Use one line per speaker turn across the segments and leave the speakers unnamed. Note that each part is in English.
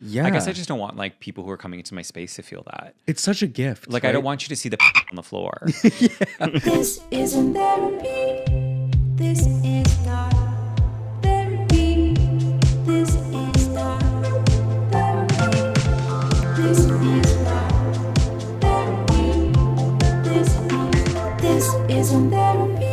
Yeah.
I guess I just don't want like people who are coming into my space to feel that.
It's such a gift.
Like,
right?
I don't want you to see the on the floor.
This isn't therapy. This is not therapy. This is not therapy. This is not therapy. This isn't therapy.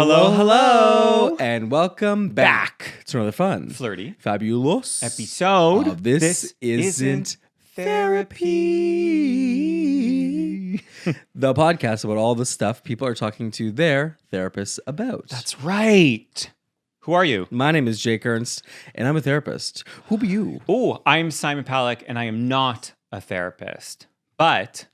Hello, and welcome back to another fun,
Flirty
fabulous
episode.
of This Isn't Therapy. The podcast about all the stuff people are talking to their therapists about.
That's right. Who are you?
My name is Jake Ernst, and I'm a therapist. Who be you?
Oh, I'm Simon Palick, and I am not a therapist. But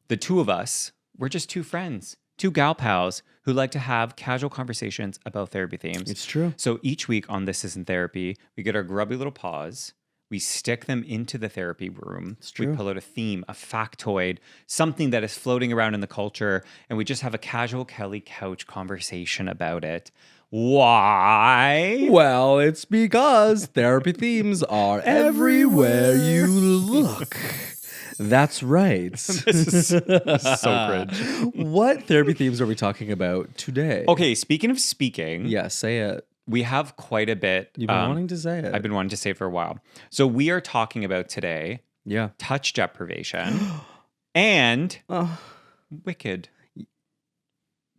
the two of us, we're just two friends, two gal pals who like to have casual conversations about therapy themes.
It's true.
So each week on This Isn't Therapy, we get our grubby little paws. We stick them into the therapy room.
It's true.
We pull out a theme, a factoid, something that is floating around in the culture, and we just have a casual Kelly couch conversation about it. Why?
Well, it's because therapy themes are everywhere you look. That's right.
This is so cringe.
What therapy themes are we talking about today?
Okay, speaking of speaking,
Yeah, say it.
we have quite a bit.
You've been wanting to say it.
I've been wanting to say it for a while. So we are talking about today
Yeah.
touch deprivation and
Oh,
Wicked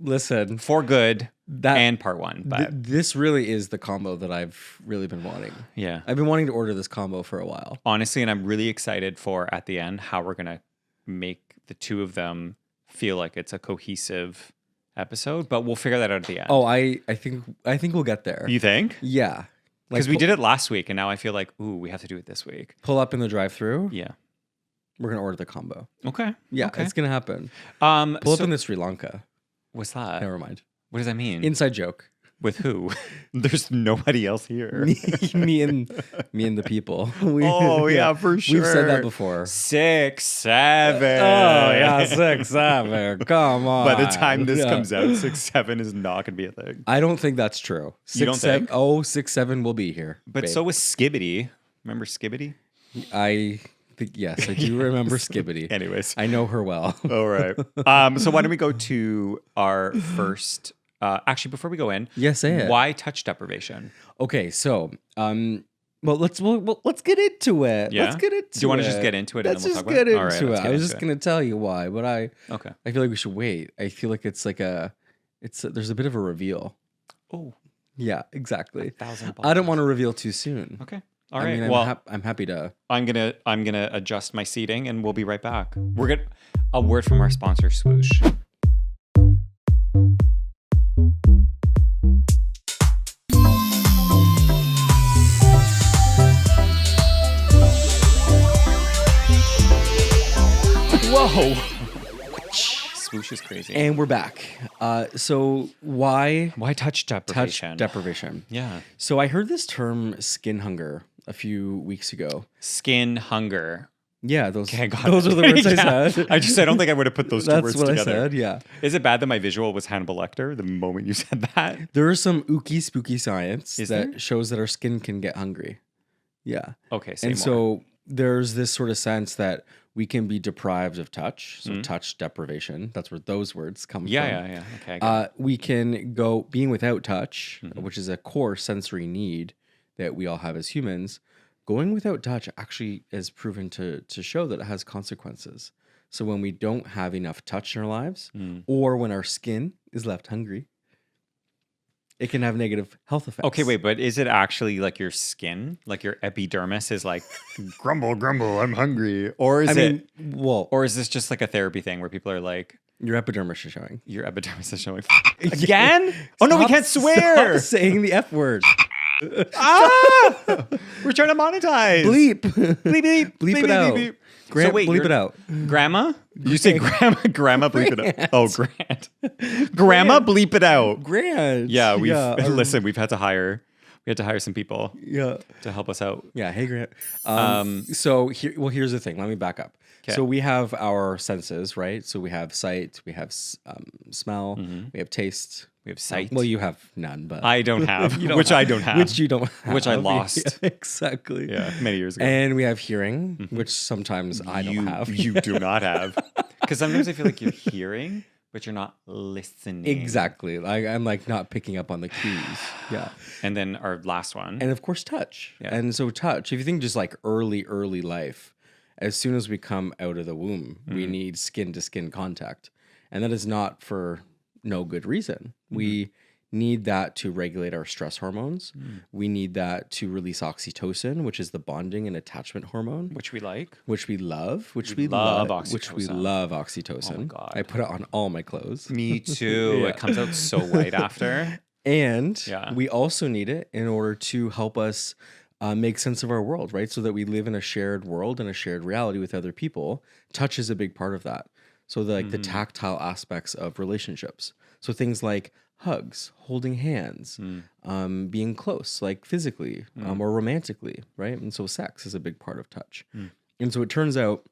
listen,
for good
that
and part one. But
this really is the combo that I've really been wanting.
yeah,
I've been wanting to order this combo for a while.
honestly, and I'm really excited for at the end how we're gonna make the two of them feel like it's a cohesive episode. But we'll figure that out at the end.
Oh, I think we'll get there.
You think?
Yeah.
Because we did it last week, and now I feel like, ooh, we have to do it this week.
Pull up in the drive-through.
Yeah.
We're gonna order the combo.
Okay.
Yeah,
Okay.
it's gonna happen.
Pull
Pull up in the Sri Lanka.
What's that?
Never mind.
What does that mean?
Inside joke.
With who? There's nobody else here.
me and the people.
For sure.
We've said that before.
6, 7.
6, 7. Come on.
By the time this
Yeah.
comes out, 6, 7 is not going to be a thing.
I don't think that's true. 6,
don't
7.
think?
Oh, 6, 7 will be here.
But
babe.
so was Skibbity. Remember Skibbity?
I think yes, I do remember Skibbity.
Anyways.
I know her well.
All right. So why don't we go to our first... actually, before we go in,
Yeah, say it.
why touch deprivation?
Okay, so well, let's get into it.
Yeah?
Let's get into it.
Do you wanna just get into it and
Let's
then we'll
just
talk
get
about it?
into
All right,
it.
let's
I
get
was
into
just
it.
gonna tell you why, but I
Okay.
feel like we should wait. I feel like it's like there's a bit of a reveal.
Oh,
Yeah, exactly.
1,000
I don't want to reveal too soon.
Okay. All
I
right.
mean,
well,
I'm happy to.
I'm gonna adjust my seating, and we'll be right back. We're gonna a word from our sponsor, Swoosh. Whoa! Swoosh is crazy.
And we're back. So why
Why touch
touch
deprivation?
deprivation?
Yeah.
So I heard this term skin hunger a few weeks ago.
Skin hunger.
Yeah, those
Okay, I got
those
it.
are the words
Yeah.
I said.
I don't think I would have put those two
That's
words
what
together.
I said. Yeah,
Is it bad that my visual was Hannibal Lecter the moment you said that?
there is some ooky spooky science
Is
that
there?
shows that our skin can get hungry. Yeah,
Okay, say
and
more.
so there's this sort of sense that we can be deprived of touch.
Mm-hmm.
So touch deprivation. That's where those words come from.
Yeah. Okay. I got it.
We can go being without touch,
Mm-hmm.
which is a core sensory need that we all have as humans. Going without touch actually is proven to show that it has consequences. So when we don't have enough touch in our lives,
Mm.
or when our skin is left hungry, it can have negative health effects.
Okay, wait, but is it actually like your skin, like your epidermis is like grumble, grumble, I'm hungry, or is
I mean, well,
or is this just like a therapy thing where people are like,
your epidermis is showing.
your epidermis is showing again? Oh no, we can't swear.
Stop saying the F word.
Ah! We're trying to monetize.
Bleep.
bleep, bleep,
Bleep it out. Grant, bleep
you're-
it out.
Grandma? You say grandma, grandma bleep it out. Oh, Grant. Grandma bleep it out.
Grant.
Yeah, we've
our-
listen, we had to hire some people
Yeah.
to help us out.
Yeah. Hey, Grant. So here's the thing. Let me back up. So we have our senses, right? So we have sight, we have smell, we have taste.
We have sight.
Well, you have none, but
I don't have,
you don't
which
have-
I don't have.
which you don't have,
Which I lost.
exactly.
Yeah, many years ago.
And we have hearing, which sometimes I don't have.
You do not have. Because sometimes I feel like you're hearing, but you're not listening.
Exactly. I'm like not picking up on the cues. Yeah.
And then our last one.
And of course, touch.
Yeah.
And so touch, if you think just like early life, as soon as we come out of the womb, we need skin to skin contact. And that is not for no good reason. We need that to regulate our stress hormones. We need that to release oxytocin, which is the bonding and attachment hormone,
which we like.
which we love, which
We
we
love
love, which we
oxytocin.
love oxytocin.
Oh my God.
I put it on all my clothes.
Me too.
Yeah.
It comes out so white after.
And
Yeah.
we also need it in order to help us make sense of our world, right? So that we live in a shared world and a shared reality with other people. Touch is a big part of that. So the tactile aspects of relationships. So things like hugs, holding hands, being close, like physically or romantically, right? And so sex is a big part of touch. And so it turns out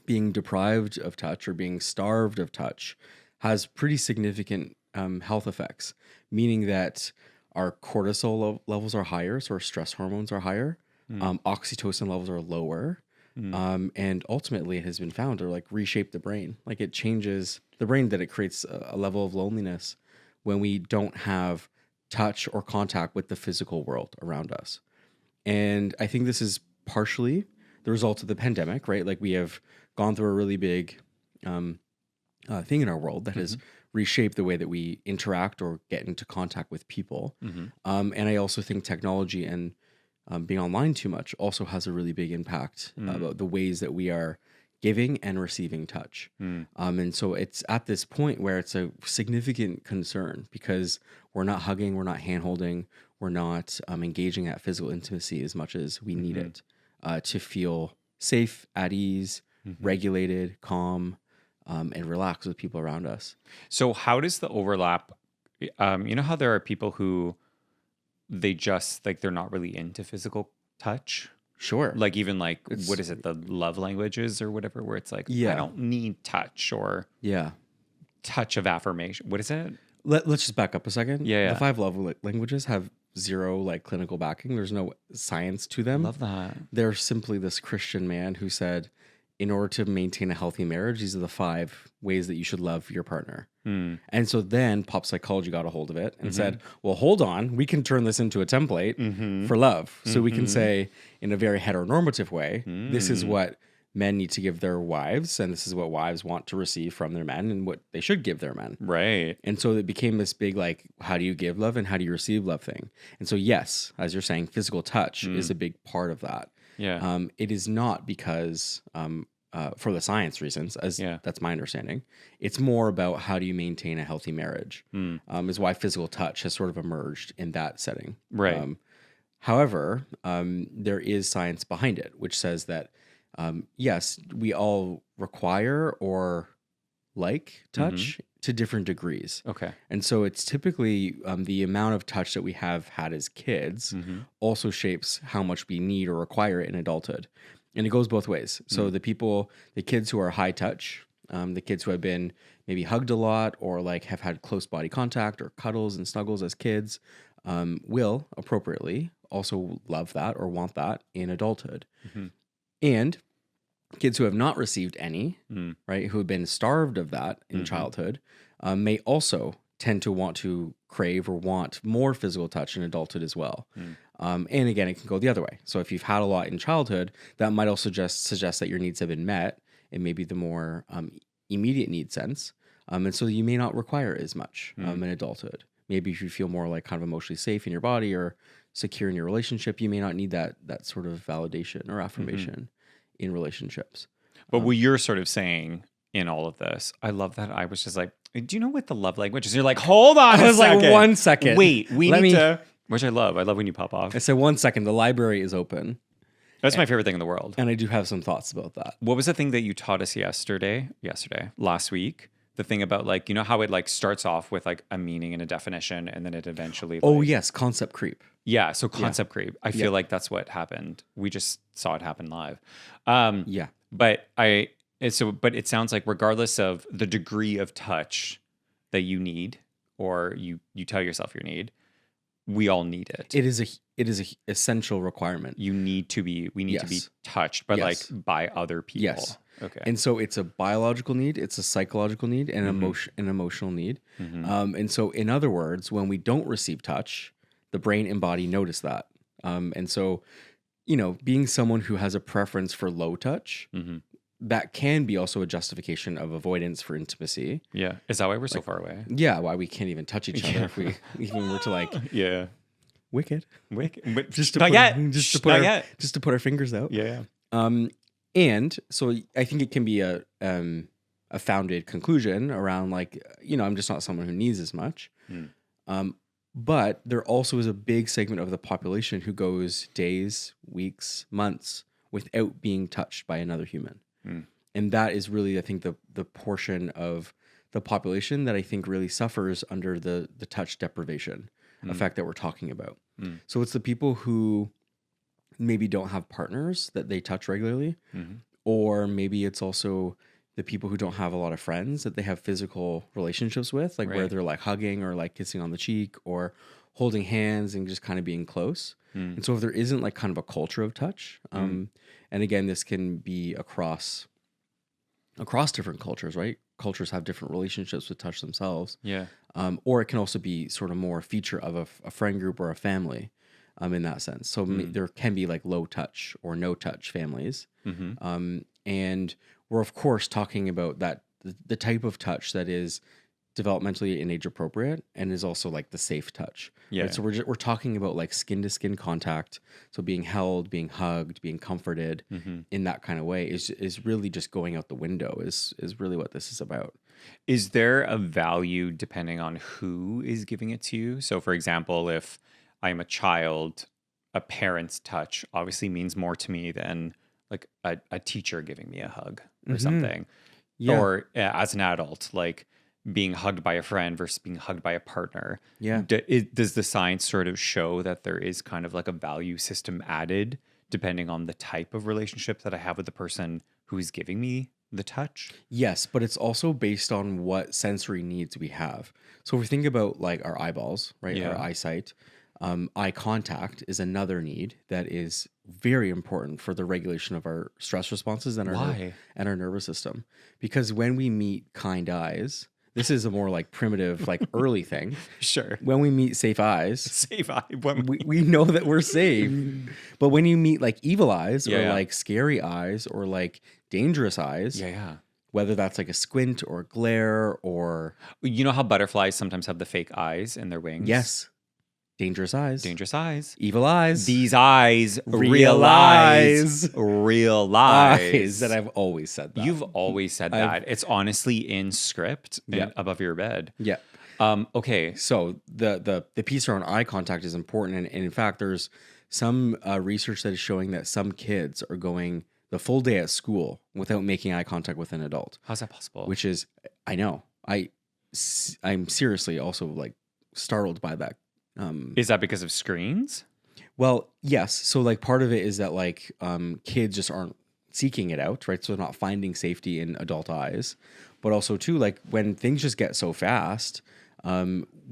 being deprived of touch or being starved of touch has pretty significant health effects, meaning that our cortisol levels are higher, so our stress hormones are higher, oxytocin levels are lower, and ultimately it has been found to like reshape the brain. Like it changes the brain, that it creates a level of loneliness when we don't have touch or contact with the physical world around us. And I think this is partially the result of the pandemic, right? Like we have gone through a really big thing in our world that has reshaped the way that we interact or get into contact with people. And I also think technology and being online too much also has a really big impact about the ways that we are giving and receiving touch. And so it's at this point where it's a significant concern because we're not hugging, we're not hand holding, we're not engaging at physical intimacy as much as we need it to feel safe, at ease, regulated, calm, and relax with people around us.
So how does the overlap, you know how there are people who they just like, they're not really into physical touch?
Sure.
Like even like, what is it? The love languages or whatever, where it's like,
Yeah.
I don't need touch or
Yeah.
touch of affirmation. What is it?
Let's just back up a second.
Yeah.
The 5 love languages have zero like clinical backing. There's no science to them.
Love that.
They're simply this Christian man who said, in order to maintain a healthy marriage, these are the 5 ways that you should love your partner. And so then pop psychology got a hold of it and said, well, hold on, we can turn this into a template for love. So we can say in a very heteronormative way, this is what men need to give their wives, and this is what wives want to receive from their men and what they should give their men.
Right.
And so it became this big, like, how do you give love and how do you receive love thing? And so, yes, as you're saying, physical touch is a big part of that.
Yeah.
It is not because, for the science reasons, as that's my understanding, it's more about how do you maintain a healthy marriage, is why physical touch has sort of emerged in that setting.
Right.
However, there is science behind it, which says that, yes, we all require or like touch to different degrees.
Okay.
And so it's typically the amount of touch that we have had as kids also shapes how much we need or require it in adulthood. And it goes both ways. So the kids who are high touch, the kids who have been maybe hugged a lot or like have had close body contact or cuddles and snuggles as kids, will appropriately also love that or want that in adulthood. And kids who have not received any, right, who have been starved of that in childhood, may also tend to want to crave or want more physical touch in adulthood as well. And again, it can go the other way. So if you've had a lot in childhood, that might also just suggest that your needs have been met in maybe the more immediate need sense. And so you may not require as much in adulthood. Maybe if you feel more like kind of emotionally safe in your body or secure in your relationship, you may not need that sort of validation or affirmation in relationships.
But what you're sort of saying in all of this, I love that I was just like, do you know what the love language is? You're like, hold on
I was
a second.
like, 1 second.
Wait,
Let
need
me-
to, which I love. I love when you pop off.
I said 1 second. The library is open,
That's my favorite thing in the world.
and I do have some thoughts about that.
What was the thing that you taught us last week? The thing about like, you know how it like starts off with like a meaning and a definition and then it eventually.
Oh
like,
yes, concept creep.
yeah. So concept creep. I feel like that's what happened. We just saw it happen live.
Yeah.
But But it sounds like regardless of the degree of touch that you need, or you tell yourself you need, we all need it.
It is a essential requirement.
We need to be
Yes.
touched, but
Yes.
like by other people.
Yes.
Okay.
And so it's a biological need, it's a psychological need, and an emotional need. And so, in other words, when we don't receive touch, the brain and body notice that. And so, being someone who has a preference for low touch, that can be also a justification of avoidance for intimacy.
Yeah. Is that why we're so far away?
Yeah, why we can't even touch each other if we even were to like
Yeah.
wicked.
Just
to
not
put,
yet.
just to
Shh,
put
not
our,
yet.
just to put our fingers out.
Yeah.
And so I think it can be a founded conclusion around like, I'm just not someone who needs as much. But there also is a big segment of the population who goes days, weeks, months without being touched by another human. And that is really, I think, the portion of the population that I think really suffers under the touch deprivation effect that we're talking about. So it's the people who maybe don't have partners that they touch regularly, or maybe it's also the people who don't have a lot of friends that they have physical relationships with, like where
Right.
they're like hugging or like kissing on the cheek or holding hands and just kind of being close. And so if there isn't like kind of a culture of touch, and again, this can be across different cultures, right? Cultures have different relationships with touch themselves.
Yeah.
Or it can also be sort of more a feature of a friend group or a family, in that sense. So there can be like low touch or no touch families. And we're of course talking about that the type of touch that is developmentally and age appropriate and is also like the safe touch.
Yeah.
Right? So we're talking about like skin to skin contact. So being held, being hugged, being comforted in that kind of way is really just going out the window is really what this is about.
Is there a value depending on who is giving it to you? So, for example, if I'm a child, a parent's touch obviously means more to me than like a teacher giving me a hug or something.
Yeah.
Or as an adult, like being hugged by a friend versus being hugged by a partner.
Yeah.
Does the science sort of show that there is kind of like a value system added depending on the type of relationship that I have with the person who's giving me the touch?
Yes, but it's also based on what sensory needs we have. So if we think about like our eyeballs, right?
Yeah.
Our eyesight, eye contact is another need that is very important for the regulation of our stress responses and
Why?
our nervous system. Because when we meet kind eyes, this is a more like primitive, like early thing.
Sure.
When we meet safe eyes,
Save eye.
we know that we're safe. But when you meet like evil eyes or
Yeah.
like scary eyes or like dangerous eyes,
Yeah.
whether that's like a squint or a glare or
You know how butterflies sometimes have the fake eyes in their wings?
yes, dangerous eyes,
Dangerous eyes.
evil eyes,
These eyes
Realize.
realize
that I've always said that.
You've always said that. It's honestly in script and
Yeah.
above your bed.
yeah.
Okay.
So the piece around eye contact is important, and in fact, there's some research that is showing that some kids are going the full day at school without making eye contact with an adult,
How's that possible?
which is I know I'm seriously also like startled by that.
Is that because of screens?
Well, yes. So like part of it is that like kids just aren't seeking it out, right? So they're not finding safety in adult eyes. But also too, like when things just get so fast,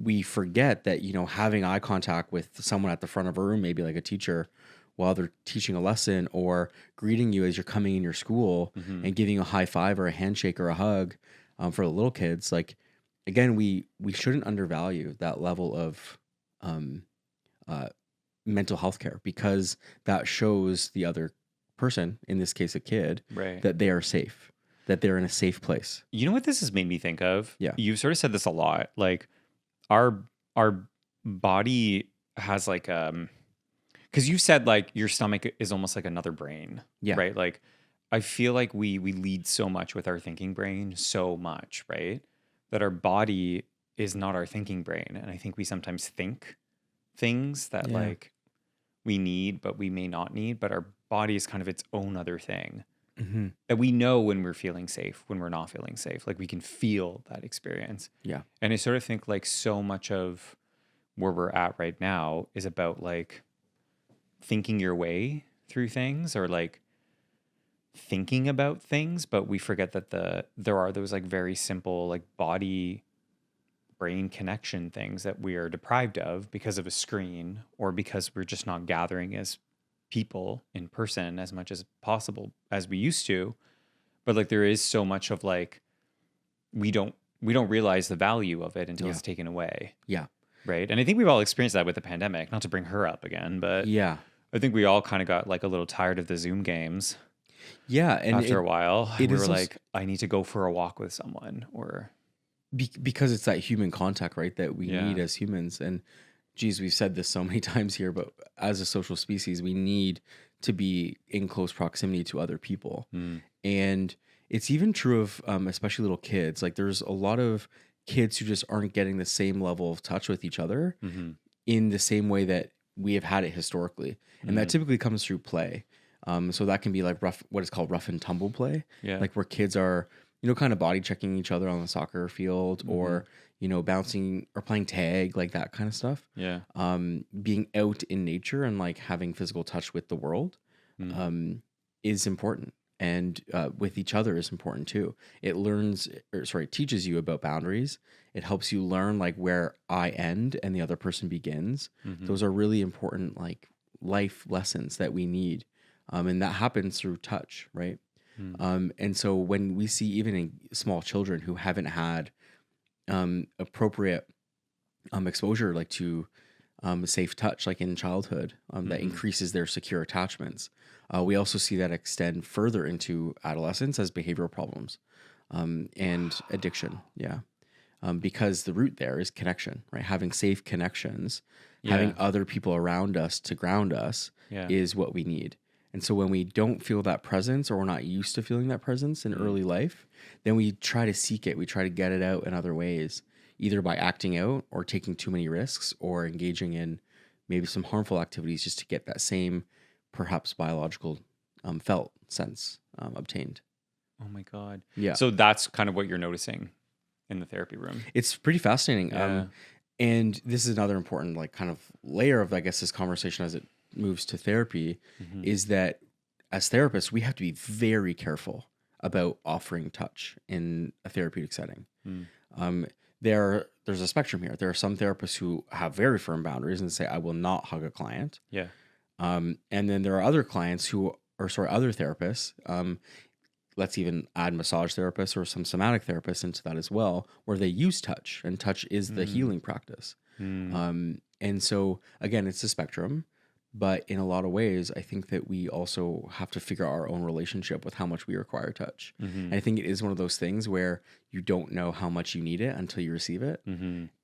we forget that, having eye contact with someone at the front of a room, maybe like a teacher while they're teaching a lesson or greeting you as you're coming in your school and giving you a high five or a handshake or a hug for the little kids. Like, again, we shouldn't undervalue that level of mental health care because that shows the other person, in this case a kid,
Right.
that they are safe, that they're in a safe place.
You know what this has made me think of?
Yeah.
You've sort of said this a lot. Like our body has like because you said like your stomach is almost like another brain.
Yeah.
Right. Like I feel like we lead so much with our thinking brain, so much, right? That our body is not our thinking brain. And I think we sometimes think things that
Yeah.
like we need, but we may not need, but our body is kind of its own other thing.
Mm-hmm.
And we know when we're feeling safe, when we're not feeling safe. Like we can feel that experience.
Yeah.
And I sort of think like so much of where we're at right now is about like thinking your way through things or like thinking about things, but we forget that there are those like very simple like body brain connection things that we are deprived of because of a screen or because we're just not gathering as people in person as much as possible as we used to. But like there is so much of like we don't realize the value of it until
Yeah.
it's taken away.
Yeah.
Right. And I think we've all experienced that with the pandemic, not to bring her up again, but
Yeah.
I think we all kind of got like a little tired of the Zoom games
Yeah. And
after a while.
it
We
is
were
also-
like, I need to go for a walk with someone or
because it's that human contact, right, that we
Yeah.
need as humans. And geez, we've said this so many times here, but as a social species, we need to be in close proximity to other people. And it's even true of especially little kids. Like there's a lot of kids who just aren't getting the same level of touch with each other in the same way that we have had it historically. And that typically comes through play. So that can be like what is called rough and tumble play.
Yeah.
Like where kids are, kind of body checking each other on the soccer field or, bouncing or playing tag, like that kind of stuff.
yeah.
Being out in nature and like having physical touch with the world is important. And with each other is important too. It teaches you about boundaries. It helps you learn like where I end and the other person begins. Those are really important like life lessons that we need. And that happens through touch, right? And so when we see even in small children who haven't had appropriate exposure like to safe touch like in childhood that increases their secure attachments. We also see that extend further into adolescence as behavioral problems and addiction. Yeah. Because the root there is connection, right? Having safe connections, having other people around us to ground us is what we need. And so when we don't feel that presence or we're not used to feeling that presence in early life, then we try to seek it. We try to get it out in other ways, either by acting out or taking too many risks or engaging in maybe some harmful activities just to get that same perhaps biological felt sense obtained.
Oh my God.
Yeah.
So that's kind of what you're noticing in the therapy room.
It's pretty fascinating.
Yeah.
And this is another important like kind of layer of, I guess, this conversation as it moves to therapy is that as therapists, we have to be very careful about offering touch in a therapeutic setting. There's a spectrum here. There are some therapists who have very firm boundaries and say, I will not hug a client.
Yeah.
And then there are other clients other therapists, let's even add massage therapists or some somatic therapists into that as well, where they use touch, and touch is the healing practice. And so again, it's a spectrum, but in a lot of ways, I think that we also have to figure out our own relationship with how much we require touch. And I think it is one of those things where you don't know how much you need it until you receive it.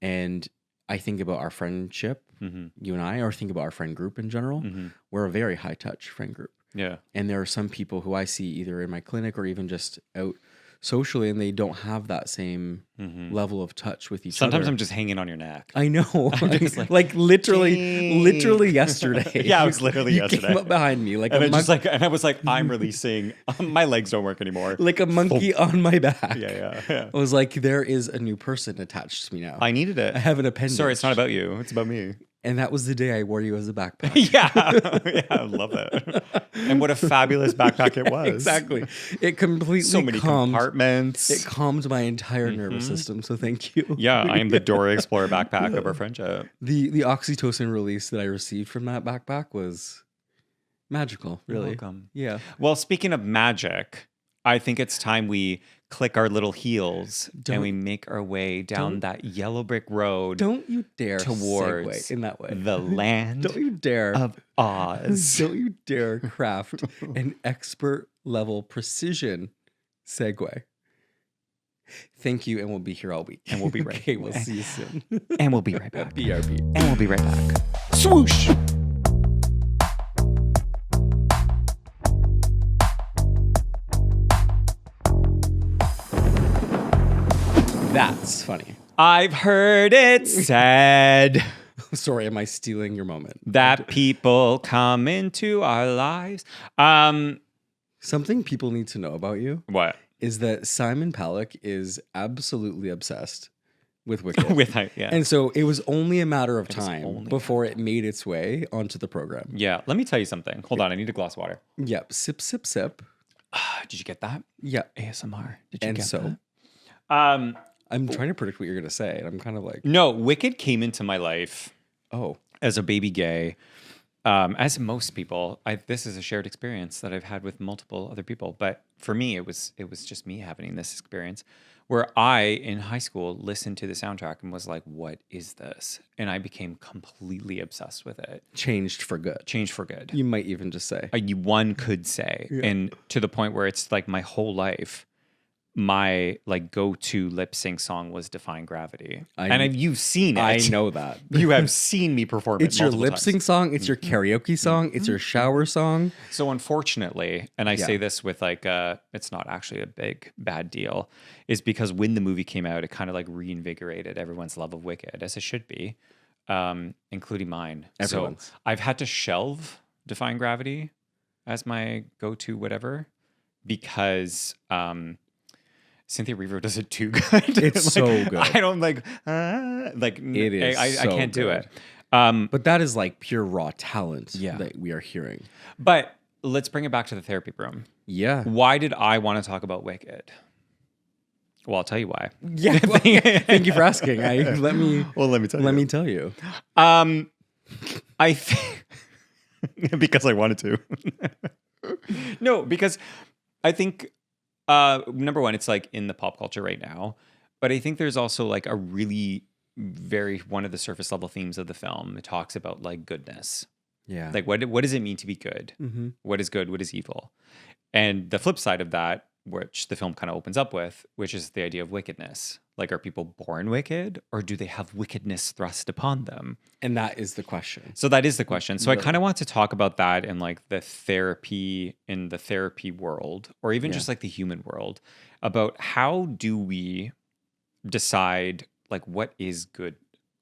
And I think about our friendship, you and I, or think about our friend group in general. We're a very high touch friend group.
Yeah.
And there are some people who I see either in my clinic or even just out socially, and they don't have that same level of touch with each
Sometimes
other.
I'm just hanging on your neck.
I know.
just
like literally yesterday.
Yeah, it was literally
you
yesterday.
came up behind me like
And
a
I was like, I'm releasing. My legs don't work anymore.
like a monkey on my back.
Yeah.
I was like, there is a new person attached to me now.
I needed it.
I have an appendage.
Sorry, it's not about you. It's about me.
And that was the day I wore you as a backpack.
Yeah, I love that. And what a fabulous backpack it was.
Exactly. It completely
So many compartments.
It calmed my entire nervous system. So thank you.
Yeah, I am the Dora Explorer backpack of our friendship.
The oxytocin release that I received from that backpack was magical, really.
welcome.
Yeah.
Well, speaking of magic, I think it's time we click our little heels and we make our way down that yellow brick road
Don't you dare
towards
segue in that way.
the land
Don't you dare.
of Oz.
Don't you dare craft an expert level precision segue. Thank you, and we'll be here all week.
And we'll be right
Okay, we'll see you soon.
And we'll be right back.
BRB.
And we'll be right back. Swoosh!
That's funny.
I've heard it said
Sorry, am I stealing your moment?
that people come into our lives.
Something people need to know about you
What?
is that Simon Palick is absolutely obsessed with Wicked.
Yeah.
And so it was only a matter of
was
time
only
before it made its way onto the program.
Yeah, let me tell you something. Hold on, I need a glass of water.
Yep. Sip, sip, sip.
Did you get that?
Yeah.
ASMR. Did you
And
get
so
that?
I'm trying to predict what you're gonna say, and I'm kind of like,
No, Wicked came into my life
oh,
as a baby gay. As most people, this is a shared experience that I've had with multiple other people. But for me, it was just me having this experience where I, in high school, listened to the soundtrack and was like, "What is this?" And I became completely obsessed with it.
changed for good.
Changed for good.
You might even just say,
One could say, and to the point where it's like my whole life, my like go-to lip sync song was "Defying Gravity," you've seen it.
I know that.
You have seen me perform
It's
it.
your
multiple
lip
times.
sync song. It's your karaoke song. It's your shower song.
So unfortunately, and I
Yeah.
say this with like it's not actually a big bad deal, is because when the movie came out, it kind of like reinvigorated everyone's love of Wicked, as it should be, including mine.
Everyone's.
So I've had to shelve Defying Gravity as my go-to whatever because Cynthia Erivo does it too good.
It's so good.
I don't like
It is
I
so
can't do
good.
it.
But that is like pure raw talent
Yeah.
that we are hearing.
But let's bring it back to the therapy room.
Yeah.
Why did I want to talk about Wicked? Well, I'll tell you why.
Yeah. Thank you for asking. Let me
let
me tell you.
I think because I wanted to. No, because I think number one, it's like in the pop culture right now, but I think there's also like a really very one of the surface level themes of the film. It talks about like goodness.
Yeah.
Like what does it mean to be good?
Mhm.
What is good? What is evil? And the flip side of that, which the film kind of opens up with, which is the idea of wickedness. Like, are people born wicked or do they have wickedness thrust upon them?
And that is the question.
So that is the question. So I
Really?
kind of want to talk about that in like the therapy world, or even
Yeah.
just like the human world, about how do we decide like what is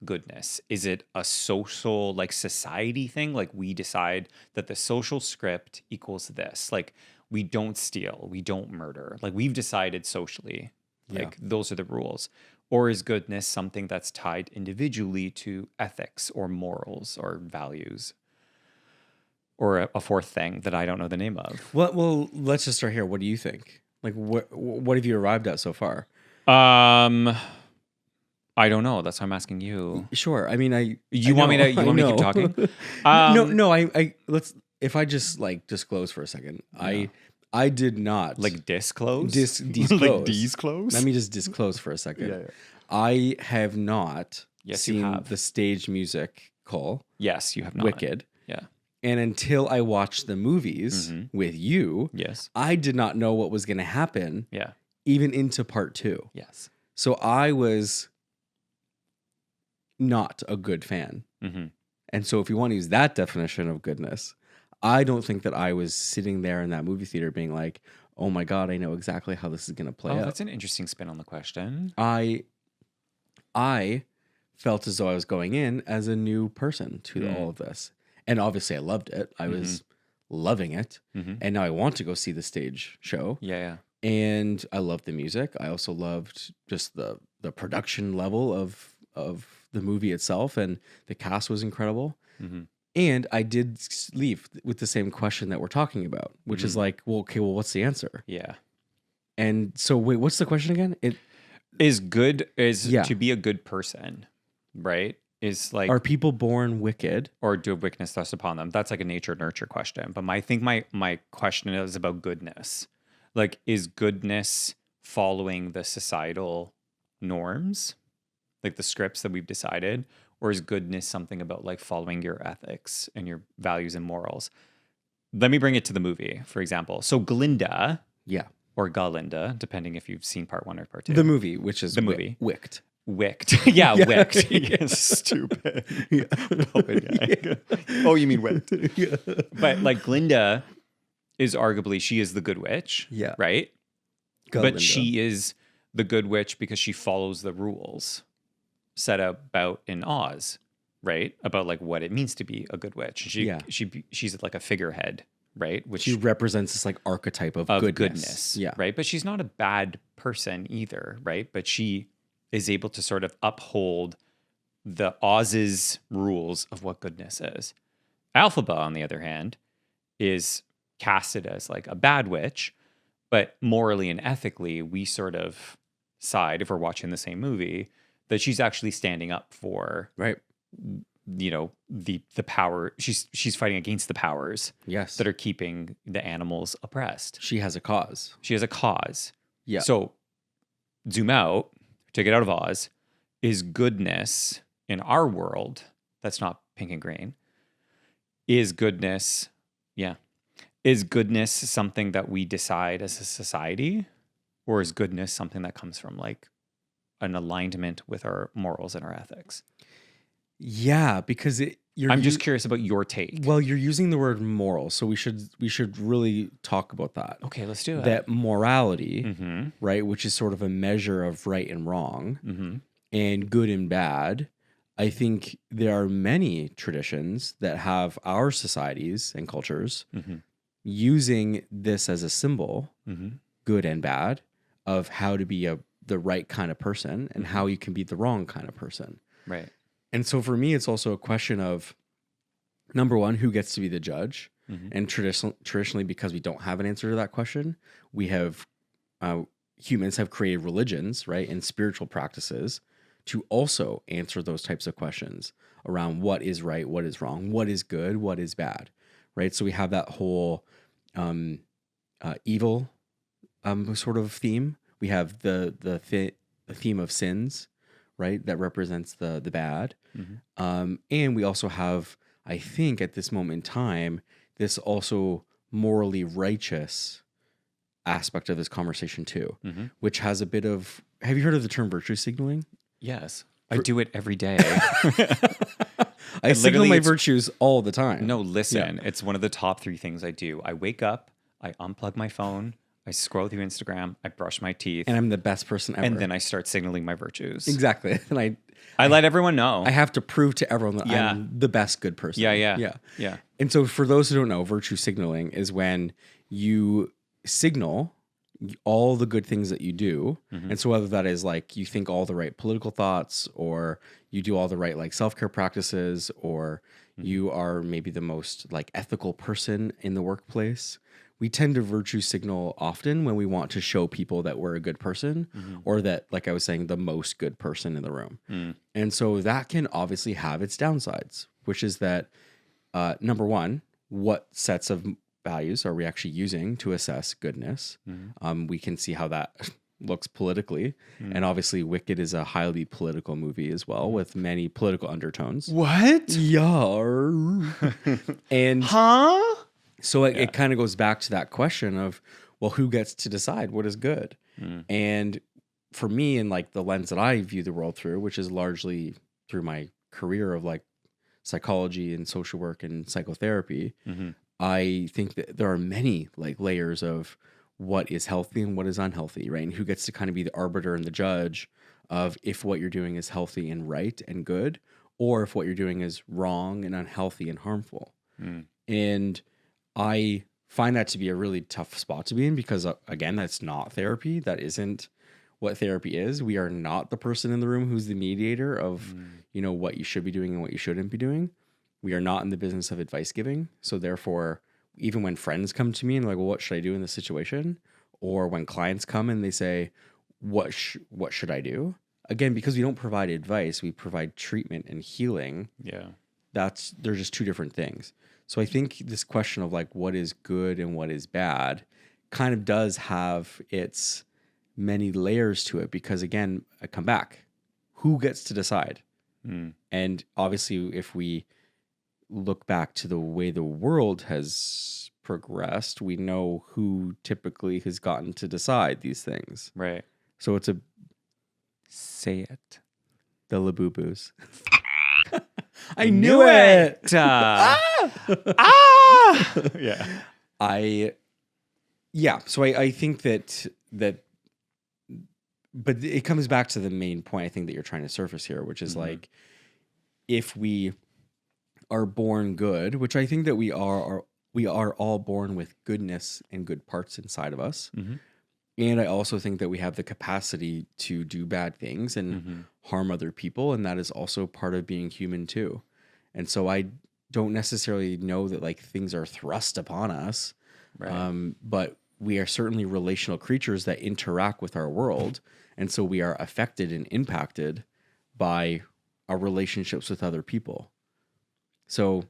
goodness? Is it a social like society thing? Like we decide that the social script equals this. Like we don't steal, we don't murder. Like we've decided socially, like those are the rules. Or is goodness something that's tied individually to ethics or morals or values? Or a fourth thing that I don't know the name of.
Well, let's just start here. What do you think? Like, what have you arrived at so far?
I don't know. That's why I'm asking you.
Sure. I mean,
You want me to keep talking?
No. I let's. If I just like disclose for a second, I did not
Like disclose?
disclose.
Like disclose?
Let me just disclose for a second.
Yeah.
I have not
Yes, you
seen
have.
the stage musical
Yes, you have not.
Wicked.
Yeah.
And until I watched the movies with you,
Yes.
I did not know what was going to happen,
Yeah.
even into part 2.
Yes.
So I was not a good fan.
Mm-hmm.
And so if you want to use that definition of goodness, I don't think that I was sitting there in that movie theater being like, oh my God, I know exactly how this is going to play out.
That's an interesting spin on the question.
I felt as though I was going in as a new person to all of this. And obviously I loved it. I was loving it. And now I want to go see the stage show.
Yeah.
And I loved the music. I also loved just the production level of the movie itself, and the cast was incredible. And I did leave with the same question that we're talking about, which is like, well, what's the answer?
Yeah.
And so wait, what's the question again?
To be a good person, right? Is like,
Are people born wicked?
or do wickedness thrust upon them? That's like a nature nurture question. But I think my question is about goodness. Like, is goodness following the societal norms, like the scripts that we've decided, or is goodness something about like following your ethics and your values and morals? Let me bring it to the movie, for example. So Glinda,
Yeah.
or Galinda, depending if you've seen part 1 or part 2.
The movie, which is
The movie.
Wicked.
Wicked. Yeah, wicked. Yes, stupid. Puppet guy. Oh, you mean wicked. But like Glinda is arguably, she is the good witch.
Yeah.
Right?
Galinda.
But she is the good witch because she follows the rules set about in Oz, right? About like what it means to be a good witch. She's like a figurehead, right? Which
She represents this like archetype of goodness. Yeah.
right? But she's not a bad person either, right? But she is able to sort of uphold the Oz's rules of what goodness is. Alphaba, on the other hand, is casted as like a bad witch, But morally and ethically, we sort of side, if we're watching the same movie, that she's actually standing up for,
Right.
the power. She's fighting against the powers
Yes.
that are keeping the animals oppressed.
She has a cause.
She has a cause.
Yeah.
So zoom out, take it out of Oz, is goodness in our world, that's not pink and green, is goodness, is goodness something that we decide as a society? Or is goodness something that comes from like an alignment with our morals and our ethics?
Yeah, because
I'm just curious about your take.
well, you're using the word moral, so we should really talk about that.
Okay, let's do it.
That morality,
Mm-hmm.
right, which is sort of a measure of right and wrong
Mm-hmm.
and good and bad. I think there are many traditions that have our societies and cultures
Mm-hmm.
using this as a symbol,
Mm-hmm.
good and bad, of how to be the right kind of person and how you can be the wrong kind of person.
Right.
And so for me, it's also a question of, number one, who gets to be the judge?
Mm-hmm.
And traditionally, because we don't have an answer to that question, we have humans have created religions, right, and spiritual practices to also answer those types of questions around what is right, what is wrong, what is good, what is bad, right? So we have that whole evil sort of theme. We have the theme of sins, right, that represents the bad.
Mm-hmm.
And we also have, I think, at this moment in time, this also morally righteous aspect of this conversation too,
Mm-hmm.
which has a bit of. Have you heard of the term virtue signaling?
Yes. I do it every day.
I signal
literally,
my
it's-
virtues all the time.
No, listen. It's one of the top 3 things I do. I wake up, I unplug my phone, I scroll through Instagram, I brush my teeth,
And I'm the best person ever.
and then I start signaling my virtues.
exactly. And
I let everyone know.
I have to prove to everyone that
Yeah.
I'm the best good person.
Yeah.
And so for those who don't know, virtue signaling is when you signal all the good things that you do.
Mm-hmm.
And so whether that is like you think all the right political thoughts, or you do all the right like self-care practices, or
Mm-hmm.
you are maybe the most like ethical person in the workplace, we tend to virtue signal often when we want to show people that we're a good person,
Mm-hmm.
or that, like I was saying, the most good person in the room.
Mm.
And so that can obviously have its downsides, which is that number one, what sets of values are we actually using to assess goodness?
Mm-hmm.
We can see how that looks politically. And obviously, Wicked is a highly political movie as well, with many political undertones.
What?
Yeah. And
Huh?
so it kind of goes back to that question of, well, who gets to decide what is good? And for me, in like the lens that I view the world through, which is largely through my career of like psychology and social work and psychotherapy,
Mm-hmm.
I think that there are many like layers of what is healthy and what is unhealthy, right? And who gets to kind of be the arbiter and the judge of if what you're doing is healthy and right and good, or if what you're doing is wrong and unhealthy and harmful. And I find that to be a really tough spot to be in because, again, that's not therapy. That isn't what therapy is. We are not the person in the room who's the mediator of, what you should be doing and what you shouldn't be doing. We are not in the business of advice giving. So therefore, even when friends come to me and like, well, what should I do in this situation? Or when clients come and they say, what should I do? Again, because we don't provide advice, we provide treatment and healing.
Yeah.
They're just two different things. So I think this question of like what is good and what is bad kind of does have its many layers to it, because again, I come back, who gets to decide? And obviously, if we look back to the way the world has progressed, we know who typically has gotten to decide these things.
Right.
So it's
Say it.
the Labubu's. I knew it.
Yeah.
So I think that, but it comes back to the main point I think that you're trying to surface here, which is like, if we are born good, which I think that we are all born with goodness and good parts inside of us. And I also think that we have the capacity to do bad things and harm other people. And that is also part of being human too. And so I don't necessarily know that like things are thrust upon us.
Right.
But we are certainly relational creatures that interact with our world, and so we are affected and impacted by our relationships with other people. So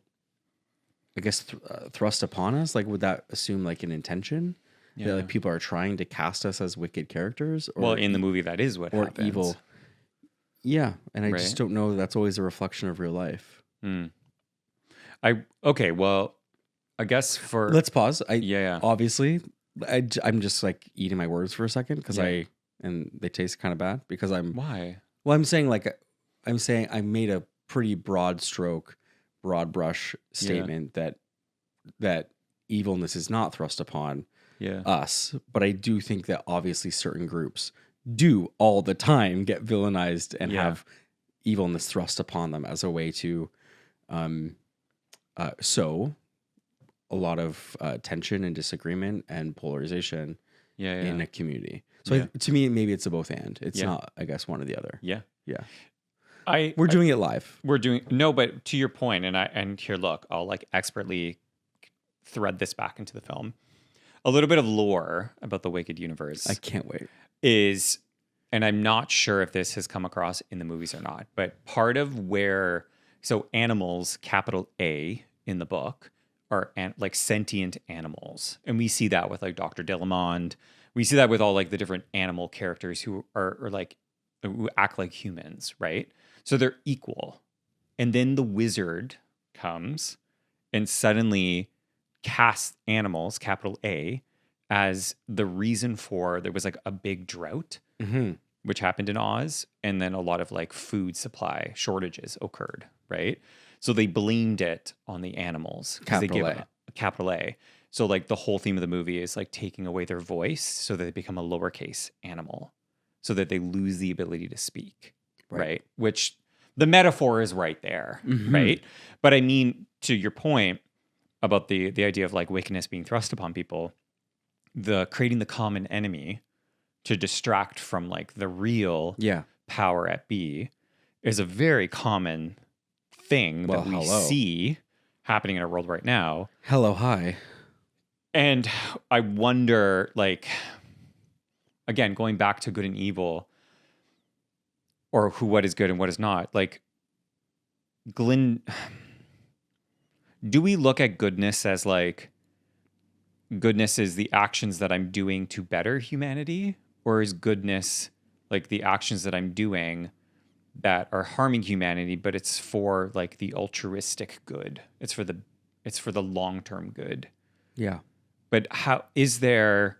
I guess thrust upon us, like, would that assume like an intention that like people are trying to cast us as wicked characters? Or
Well, in the movie, that is what
or
happens.
evil. Yeah, and I
Right.
just don't know that that's always a reflection of real life.
Okay, well, I guess for
Let's pause.
Yeah.
Obviously, I'm just like eating my words for a second because
Yeah.
and they taste kind of bad because
why?
well, I'm saying I made a pretty broad brush statement that evilness is not thrust upon
Yeah.
us, but I do think that obviously certain groups do all the time get villainized and
Yeah.
have evilness thrust upon them as a way to sow a lot of tension and disagreement and polarization in a community. So
Yeah.
to me, maybe it's a both and. It's
Yeah.
not, I guess, one or the other.
Yeah.
Yeah.
We're
We're doing it live.
We're doing no, but to your point, and here, look, I'll like expertly thread this back into the film. A little bit of lore about the Wicked universe
I can't wait.
is, and I'm not sure if this has come across in the movies or not, but part of where, so animals, capital A in the book, are like sentient animals. And we see that with like Dr. Dillamond. We see that with all like the different animal characters who are like, who act like humans, right? So they're equal. And then the wizard comes and suddenly casts animals, capital A, as the reason for there was like a big drought, which happened in Oz. And then a lot of like food supply shortages occurred, right? So they blamed it on the animals. 'Cause they
Capital
gave
A.
Capital A. So like the whole theme of the movie is like taking away their voice so that they become a lowercase animal, so that they lose the ability to speak, right? Which the metaphor is right there, right? But I mean, to your point about the idea of like wickedness being thrust upon people, the creating the common enemy to distract from like the real power at B is a very common thing that we see happening in our world right now.
Hello, hi.
And I wonder, like, again, going back to good and evil, or what is good and what is not, like, Glenn, do we look at goodness as like, goodness is the actions that I'm doing to better humanity? Or is goodness like the actions that I'm doing that are harming humanity, but it's for like the altruistic good? It's for the long-term good.
Yeah.
But how is there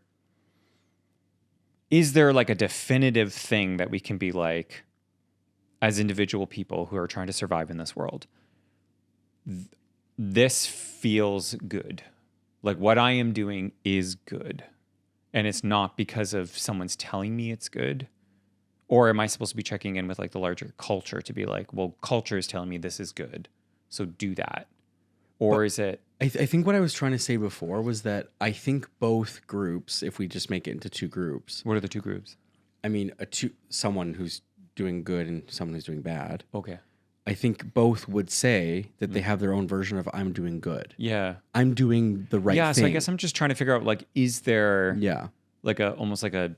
like a definitive thing that we can be like, as individual people who are trying to survive in this world, this feels good. Like what I am doing is good. And it's not because of someone's telling me it's good. Or am I supposed to be checking in with like the larger culture to be like, well, culture is telling me this is good, so do that? Or is it?
I think what I was trying to say before was that I think both groups, if we just make it into two groups,
What are the two groups?
I mean, someone who's doing good and someone who's doing bad.
Okay.
I think both would say that they have their own version of I'm doing good.
Yeah.
I'm doing the right thing.
Yeah. So I guess I'm just trying to figure out like, is there like almost like a,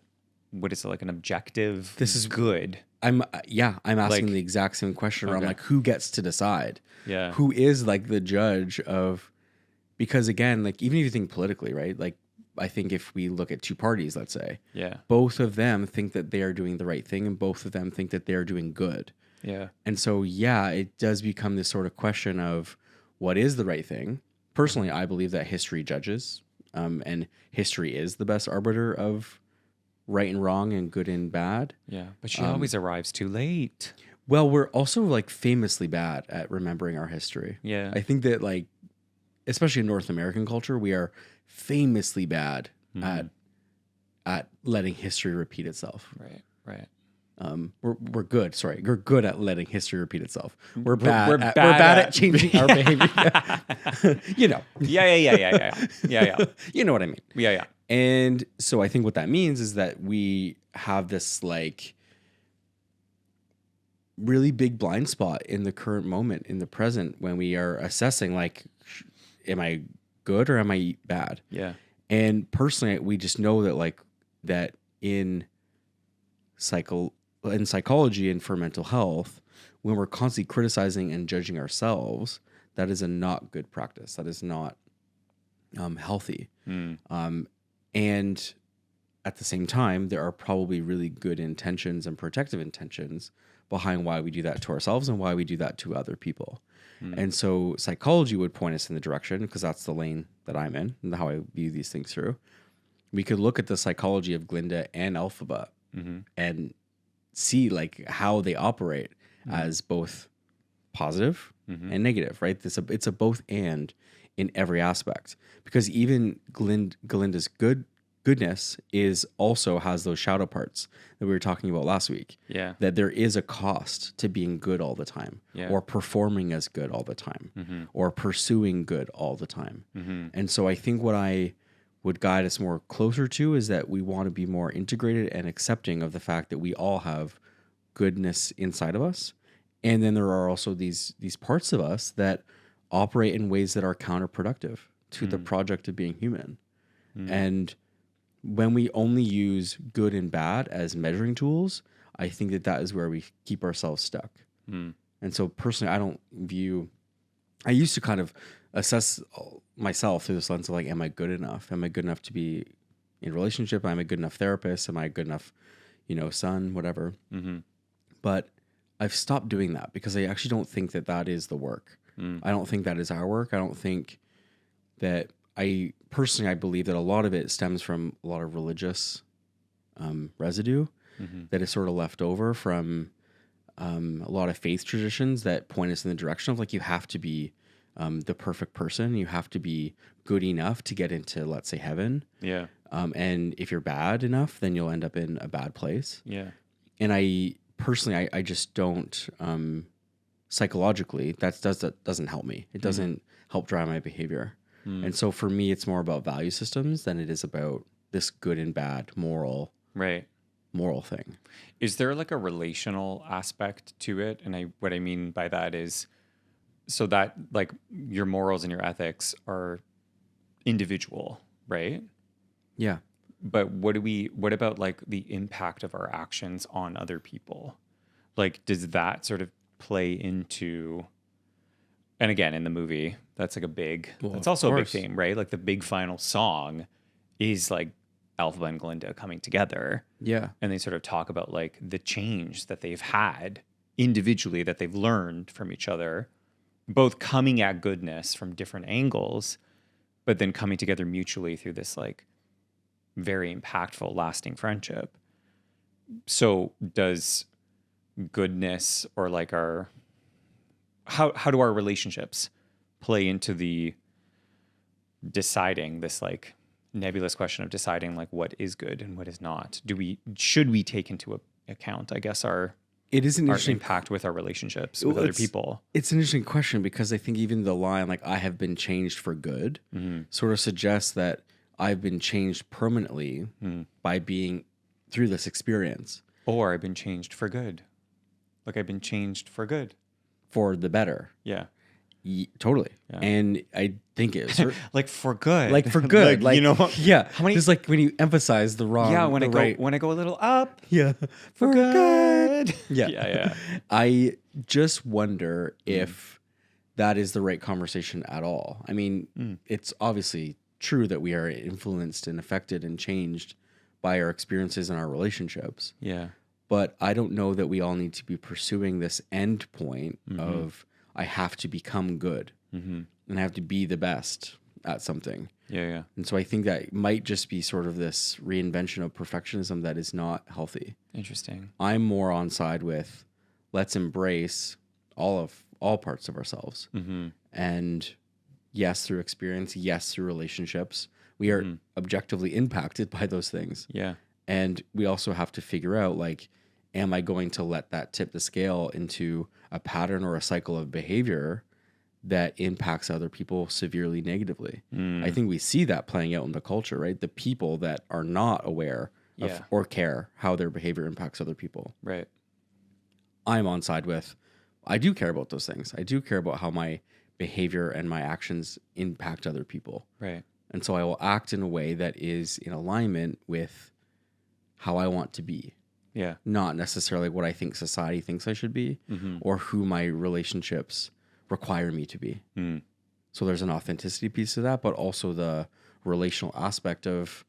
what is it, like an objective?
This is
good.
I'm asking
Like-
the exact same question around
Okay.
like who gets to decide?
Yeah.
Who is like the judge of, because again, like even if you think politically, right? Like I think if we look at two parties, let's say,
Yeah.
both of them think that they are doing the right thing and both of them think that they're doing good.
Yeah.
And so, it does become this sort of question of what is the right thing. Personally, I believe that history judges, and history is the best arbiter of right and wrong and good and bad.
Yeah. But she always arrives too late.
Well, we're also like famously bad at remembering our history.
Yeah.
I think that like, especially in North American culture, we are famously bad at letting history repeat itself.
Right. Right.
We're good. Sorry, we're good at letting history repeat itself. We're
we're
bad.
bad
We're bad
at-
at changing our behavior. You know.
Yeah. Yeah.
You know what I mean.
Yeah.
And so I think what that means is that we have this like really big blind spot in the current moment, in the present, when we are assessing like, am I good or am I bad?
Yeah.
And personally, we just know that like that in psychology and for mental health, when we're constantly criticizing and judging ourselves, that is a not good practice. That is not healthy. And at the same time, there are probably really good intentions and protective intentions behind why we do that to ourselves and why we do that to other people. And so psychology would point us in the direction, because that's the lane that I'm in and how I view these things through. We could look at the psychology of Glinda and Alphaba and see like how they operate as both positive and negative, right? It's a both and in every aspect, because even Galinda's goodness is also has those shadow parts that we were talking about last week.
Yeah.
That there is a cost to being good all the time,
Yeah.
or performing as good all the time, or pursuing good all the time. And so I think what I would guide us more closer to is that we want to be more integrated and accepting of the fact that we all have goodness inside of us. And then there are also these parts of us that operate in ways that are counterproductive to the project of being human. And when we only use good and bad as measuring tools, I think that is where we keep ourselves stuck. And so personally, I used to kind of assess myself through this lens of like, am I good enough? Am I good enough to be in a relationship? Am I a good enough therapist? Am I a good enough, son, whatever. But I've stopped doing that because I actually don't think that is the work. I don't think that is our work. I don't think that I believe that a lot of it stems from a lot of religious residue that is sort of left over from a lot of faith traditions that point us in the direction of like, you have to be the perfect person. You have to be good enough to get into, let's say, heaven.
Yeah.
And if you're bad enough, then you'll end up in a bad place.
Yeah.
And I just don't, psychologically, that doesn't help me. It doesn't help drive my behavior. And so for me, it's more about value systems than it is about this good and bad moral thing.
Is there like a relational aspect to it? And what I mean by that is, so that like your morals and your ethics are individual, right?
Yeah.
But what about like the impact of our actions on other people? Like, does that sort of play into, and again, in the movie, that's like that's also a big theme, right? Like the big final song is like Alpha and Glinda coming together.
Yeah.
And they sort of talk about like the change that they've had individually, that they've learned from each other, both coming at goodness from different angles, but then coming together mutually through this like very impactful, lasting friendship. So does goodness, or like how do our relationships play into the deciding this like nebulous question of deciding like what is good and what is not? Should we take into account, I guess, our impact with our relationships with other people?
It's an interesting question, because I think even the line like I have been changed for good sort of suggests that I've been changed permanently by being through this experience.
Or I've been changed for good. Like I've been changed for good.
For the better.
Yeah.
Totally.
Yeah.
And I think it's
like for good.
like for good. like,
you know,
yeah.
How many,
just like when you emphasize the wrong.
Yeah. When I go a little up.
Yeah.
For good.
Yeah.
Yeah.
I just wonder if that is the right conversation at all. I mean, it's obviously true that we are influenced and affected and changed by our experiences and our relationships.
Yeah.
But I don't know that we all need to be pursuing this end point of I have to become good and I have to be the best at something.
Yeah.
And so I think that might just be sort of this reinvention of perfectionism that is not healthy.
Interesting.
I'm more on side with let's embrace all parts of ourselves. And yes, through experience, yes, through relationships, we are objectively impacted by those things.
Yeah.
And we also have to figure out, like, am I going to let that tip the scale into a pattern or a cycle of behavior that impacts other people severely negatively? I think we see that playing out in the culture, right? The people that are not aware of or care how their behavior impacts other people.
Right.
I'm on side with, I do care about those things. I do care about how my behavior and my actions impact other people.
Right.
And so I will act in a way that is in alignment with how I want to be,
Yeah.
not necessarily what I think society thinks I should be or who my relationships require me to be.
Mm.
So there's an authenticity piece to that, but also the relational aspect of,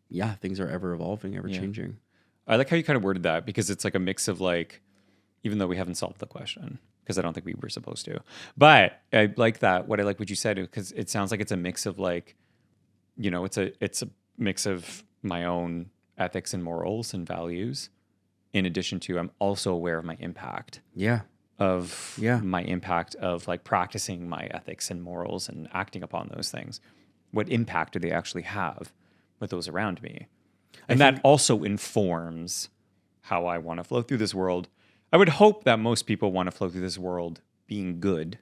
yeah, things are ever evolving, ever changing.
I like how you kind of worded that, because it's like a mix of like, even though we haven't solved the question, because I don't think we were supposed to, but I like that. What I like what you said, because it sounds like it's a mix of like, you know, it's a mix of my own ethics and morals and values, in addition to I'm also aware of my impact
Yeah.
of
Yeah.
my impact of like practicing my ethics and morals and acting upon those things. What impact do they actually have with those around me? And that also informs how I want to flow through this world. I would hope that most people want to flow through this world being good,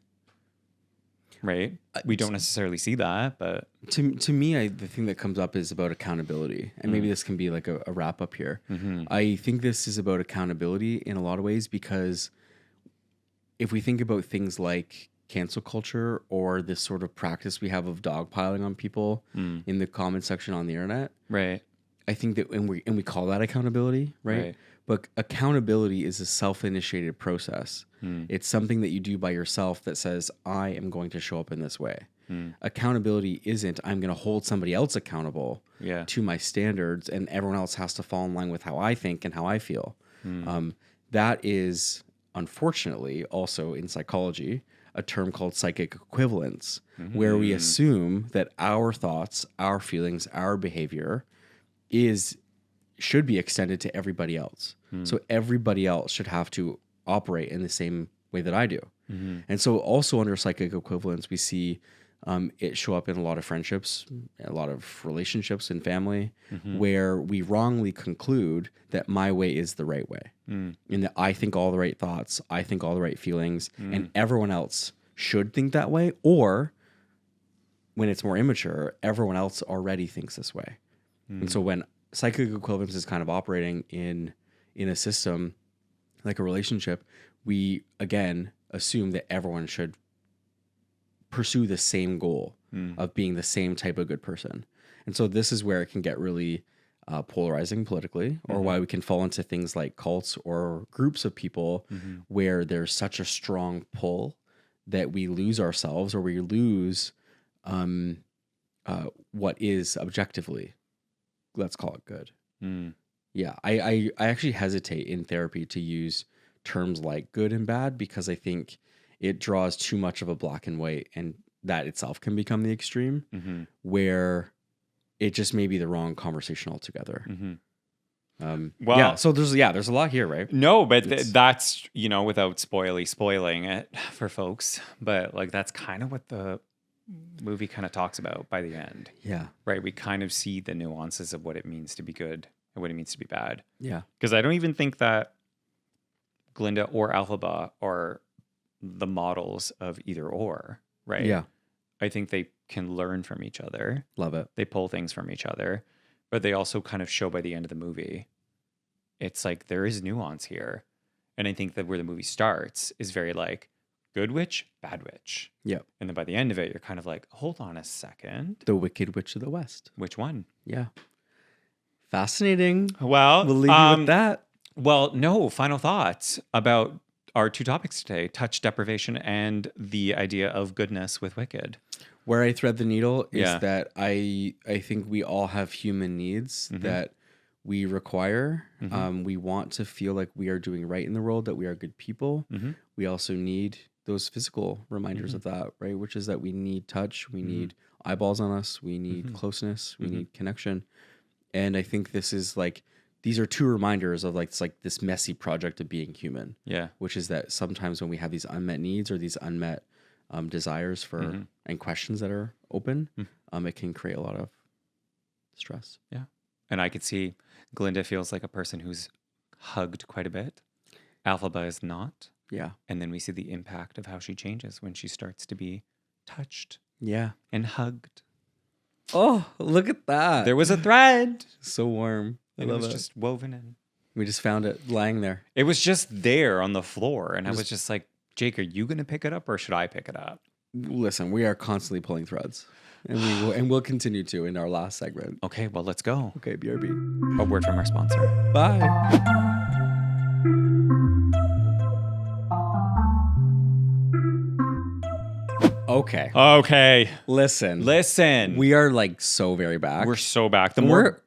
right? We don't necessarily see that, but
To me, the thing that comes up is about accountability. And maybe this can be like a wrap up here. I think this is about accountability in a lot of ways, because if we think about things like cancel culture or this sort of practice we have of dogpiling on people in the comment section on the internet,
right.
I think that we call that accountability, right?
Right.
But accountability is a self-initiated process. It's something that you do by yourself that says, I am going to show up in this way. Accountability isn't, I'm going to hold somebody else accountable to my standards, and everyone else has to fall in line with how I think and how I feel. That is, unfortunately, also in psychology, a term called psychic equivalence, where we assume that our thoughts, our feelings, our behavior should be extended to everybody else. So everybody else should have to operate in the same way that I do. And so also under psychic equivalence, we see it show up in a lot of friendships, a lot of relationships and family, where we wrongly conclude that my way is the right way. And that I think all the right thoughts, I think all the right feelings, and everyone else should think that way. Or when it's more immature, everyone else already thinks this way. And so when psychic equivalence is kind of operating in a system like a relationship, we again assume that everyone should pursue the same goal of being the same type of good person. And so this is where it can get really polarizing politically, or why we can fall into things like cults or groups of people where there's such a strong pull that we lose ourselves, or we lose what is objectively, let's call it good. Yeah, I actually hesitate in therapy to use terms like good and bad, because I think it draws too much of a black and white, and that itself can become the extreme where it just may be the wrong conversation altogether.
Well,
so there's a lot here, right?
No, but that's, you know, without spoiling it for folks, but like that's kind of what the movie kind of talks about by the end.
Yeah.
Right? We kind of see the nuances of what it means to be good and what it means to be bad.
Yeah.
Because I don't even think that Glinda or Alphaba are the models of either or, right?
Yeah.
I think they can learn from each other.
Love it.
They pull things from each other, but they also kind of show by the end of the movie, it's like there is nuance here. And I think that where the movie starts is very like good witch, bad witch.
Yeah.
And then by the end of it, you're kind of like, hold on a second.
The Wicked Witch of the West.
Which one?
Yeah. Fascinating.
Well,
We'll leave you with that.
Well, no, final thoughts about our two topics today: touch deprivation and the idea of goodness with Wicked.
Where I thread the needle is
Yeah.
that I think we all have human needs that we require. We want to feel like we are doing right in the world, that we are good people. We also need those physical reminders of that, right? Which is that we need touch, we need eyeballs on us, we need closeness, we need connection. And I think this is like, these are two reminders of like, it's like this messy project of being human.
Yeah.
Which is that sometimes when we have these unmet needs or these unmet desires for and questions that are open, it can create a lot of stress.
Yeah. And I could see Glinda feels like a person who's hugged quite a bit. Alphaba is not.
Yeah.
And then we see the impact of how she changes when she starts to be touched
Yeah.
and hugged.
Oh, look at that.
There was a thread.
So warm. I
And it
love
was
it.
just woven in.
We just found it lying there.
It was just there on the floor. And I was just like, Jake, are you going to pick it up or should I pick it up?
Listen, we are constantly pulling threads, and we'll continue to in our last segment.
Okay, well, let's go.
Okay, BRB.
A word from our sponsor.
Bye. Okay.
Okay.
Listen. We are like so very back.
We're so back. The
And
more.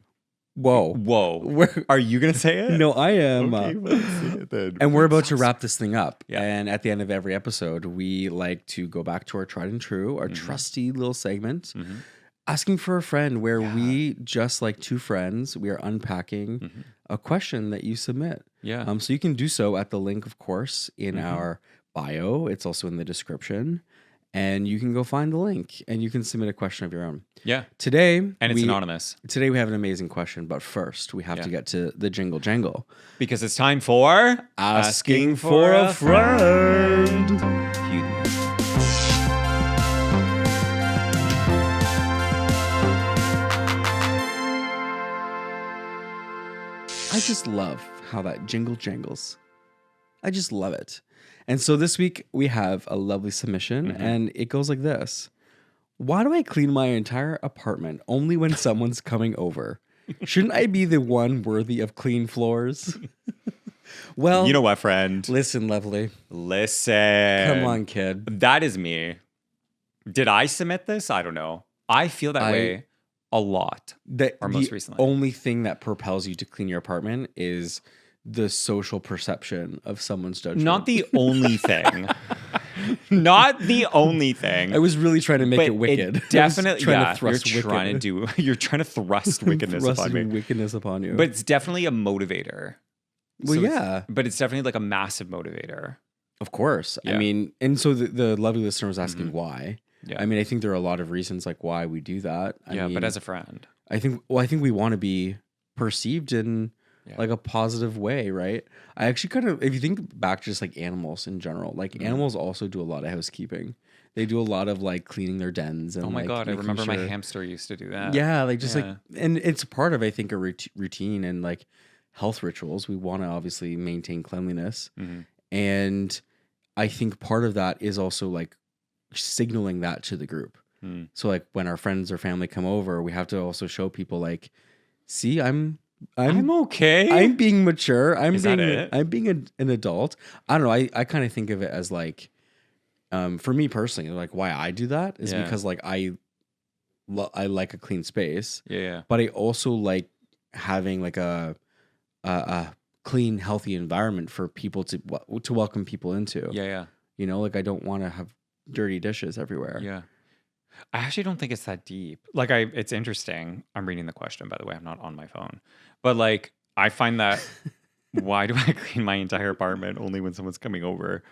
Whoa.
Whoa. Are you going to say it?
No, I am.
Okay, let's see it then.
And we're about to wrap this thing up.
Yeah.
And at the end of every episode, we like to go back to our tried and true, our trusty little segment, asking for a friend, where we, just like two friends, we are unpacking a question that you submit.
Yeah.
So you can do so at the link, of course, in our bio. It's also in the description. And you can go find the link and you can submit a question of your own.
Yeah.
Today,
And it's anonymous.
Today we have an amazing question, but first we have to get to the jingle jangle.
Because it's time for
Asking for a friend.
Cue the music.
I just love how that jingle jangles. I just love it. And so this week we have a lovely submission and it goes like this. Why do I clean my entire apartment only when someone's coming over? Shouldn't I be the one worthy of clean floors? Well,
You know what, friend?
listen, lovely.
Listen.
Come on, kid.
That is me. Did I submit this? I don't know. I feel that way a lot. Or most recently.
Only thing that propels you to clean your apartment is the social perception of someone's judgment.
Not the only thing. Not the only thing.
I was really trying to make
but
it wicked.
It definitely,
trying
yeah.
to thrust
You're trying to thrust wickedness upon me.
Wickedness upon you.
But it's definitely a motivator.
Well, yeah.
But it's definitely like a massive motivator.
Of course.
Yeah.
I mean, and so the lovely listener was asking why.
Yeah.
I mean, I think there are a lot of reasons like why we do that. I mean,
but as a friend.
I think we want to be perceived in like a positive way, right? I actually kind of, if you think back to just like animals in general, like animals also do a lot of housekeeping. They do a lot of like cleaning their dens. And
oh my
like,
God, I
making
remember my
sure-
hamster used to do that.
Yeah, like just like, and it's part of, I think, a routine and like health rituals. We want to obviously maintain cleanliness. And I think part of that is also like signaling that to the group. So like when our friends or family come over, we have to also show people like, see, I'm
okay.
I'm being mature. I'm
Is that it?
being an adult. I don't know. I kind of think of it as like, for me personally, like why I do that is because like I like a clean space.
Yeah.
But I also like having like a clean, healthy environment for people to welcome people into.
Yeah.
You know, like I don't want to have dirty dishes everywhere.
Yeah. I actually don't think it's that deep. Like it's interesting. I'm reading the question, by the way. I'm not on my phone. But like I find that why do I clean my entire apartment only when someone's coming over?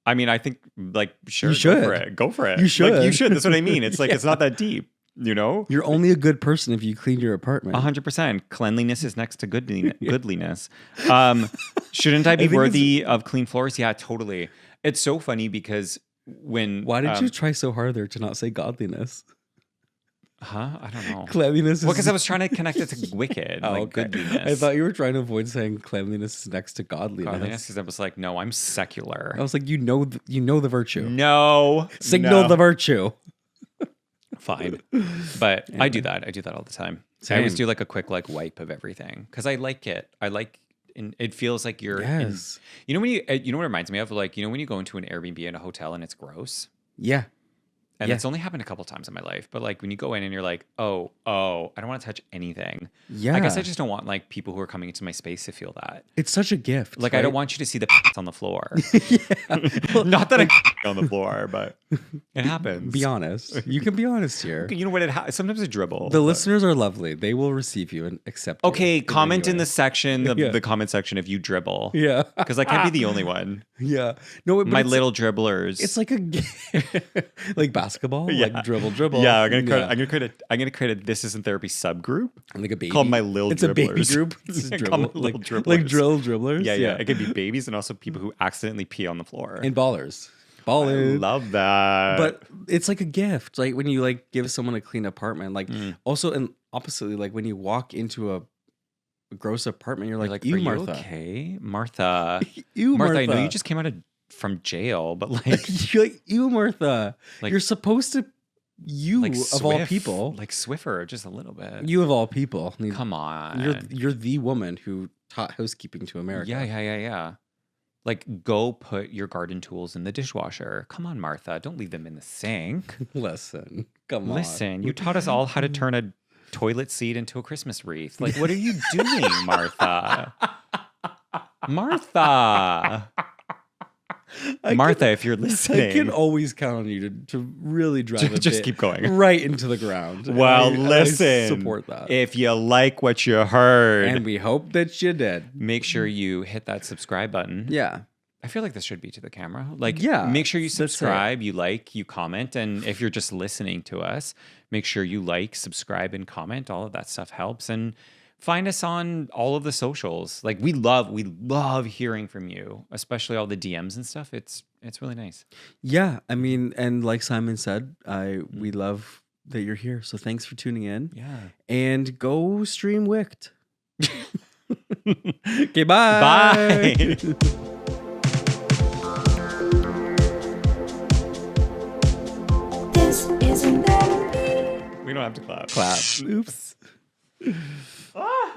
I mean, I think like sure,
You should.
Go for it.
You should.
Like, you should. That's what I mean. It's like it's not that deep, you know?
You're only a good person if you clean your apartment.
100%. Cleanliness is next to goodliness. Shouldn't I be
think
worthy of clean floors? Yeah, totally. It's so funny because when
Why did you try so hard there to not say godliness?
I don't know.
Cleanliness is...
Well, because I was trying to connect it to wicked, like
okay.
goodliness.
I thought you were trying to avoid saying cleanliness is next to godliness.
Godliness, because I was like, no, I'm secular.
I was like, you know the virtue.
No.
Signal the virtue.
Fine. But I do that. I do that all the time. I always
Same.
do like a quick like wipe of everything because I like it. And it feels like you're
Yes.
you know when you know what it reminds me of? Like, you know when you go into an Airbnb in a hotel and it's gross?
Yeah.
And
Yeah.
it's only happened a couple times in my life. But like when you go in and you're like, oh, I don't want to touch anything.
Yeah.
I guess I just don't want like people who are coming into my space to feel that.
It's such a gift.
Like
right?
I don't want you to see the on the floor. Not that I on the floor, but it happens.
Be honest. You can be honest here.
You know what? Sometimes it dribble.
The
but-
listeners are lovely. They will receive you and accept you
Okay, comment in
any
the
way.
section,
Yeah.
the comment section if you dribble.
Yeah.
Because I can't be the only one.
Yeah. No, but
My
it's-
little dribblers.
It's like like basketball,
Yeah.
like dribble.
yeah, I'm gonna create a This Isn't Therapy subgroup.
And like a baby.
Called my Lil
It's a baby
Dribblers.
group. It's
Yeah,
dribble,
call my
like
Lil Dribblers.
like drill dribblers.
Yeah. It could be babies and also people who accidentally pee on the floor.
And ballers.
I
Ballers.
love that.
But it's like a gift. Like when you like give someone a clean apartment. Like also and oppositely, like when you walk into a gross apartment, you're like,
You're like,
ew,
are you
Martha.
okay, Martha?
Ew,
Martha, I know you just came out of from jail, but like
You're like, ew, Martha.
Like-
You're supposed to, you
like
of all
Swift,
people,
like Swiffer, just a little bit.
you of all people,
Come on.
you're the woman who taught housekeeping to America.
Yeah. Like, go put your garden tools in the dishwasher. Come on, Martha. Don't leave them in the sink.
Listen, come on.
Listen, you taught us all how to turn a toilet seat into a Christmas wreath. Like, what are you doing, Martha? Martha. Martha, if you're listening.
I can always count on you to really drive a
Just
bit
keep going.
right into the ground.
Well,
I
listen.
support that.
If you like what you heard,
And we hope that you did.
make sure you hit that subscribe button.
Yeah.
I feel like this should be to the camera. Like,
Yeah,
make sure you
that's it.
subscribe, you like, you comment. And if you're just listening to us, make sure you like, subscribe, and comment. All of that stuff helps. And find us on all of the socials. Like, we love hearing from you, especially all the DMs and stuff. It's really nice.
Yeah. I mean, and like Simon said, we love that you're here. So thanks for tuning in.
Yeah.
And go stream Wicked. Okay, bye.
Bye.
This isn't therapy.
We don't have to clap.
Clap. Oops.
Ah.